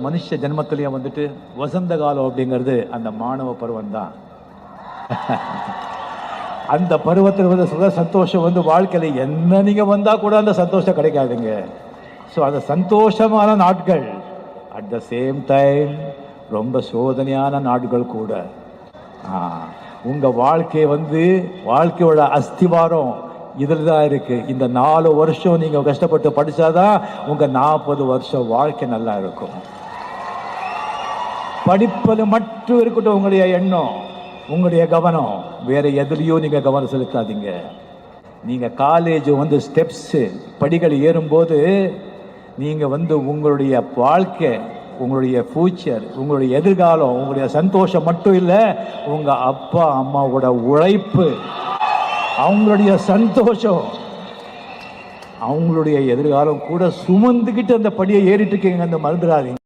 மனுஷ ஜென்மத்திலையும் வந்துட்டு வசந்த காலம் அப்படிங்கிறது அந்த மாணவ பருவம் தான். அந்த பருவத்தில் வந்து சுக சந்தோஷம் வந்து வாழ்க்கையில் என்ன நீங்கள் வந்தால் கூட அந்த சந்தோஷம் கிடைக்காதுங்க. ஸோ அந்த சந்தோஷமான நாட்கள் அட் த சேம் டைம் ரொம்ப சோதனையான நாட்கள் கூட. உங்கள் வாழ்க்கையை வந்து வாழ்க்கையோட அஸ்திவாரம் இதில் தான் இருக்குது. இந்த 4 வருஷம் நீங்கள் கஷ்டப்பட்டு படித்தாதான் உங்கள் 40 வருஷம் வாழ்க்கை நல்லா இருக்கும். படிப்பது மட்டும் இருக்கட்டும் உங்களுடைய எண்ணம், உங்களுடைய கவனம். வேற எதுலேயும் நீங்கள் கவனம் செலுத்தாதீங்க. நீங்கள் காலேஜ் வந்து ஸ்டெப்ஸு படிகள் ஏறும்போது நீங்கள் வந்து உங்களுடைய வாழ்க்கை, உங்களுடைய ஃபியூச்சர், உங்களுடைய எதிர்காலம், உங்களுடைய சந்தோஷம் மட்டும் இல்லை, உங்கள் அப்பா அம்மாவோட உழைப்பு, அவங்களுடைய சந்தோஷம், அவங்களுடைய எதிர்காலம் கூட சுமந்துக்கிட்டு அந்த படியை ஏறிட்டு இருக்கீங்க. அந்த மறந்துடாதீங்க.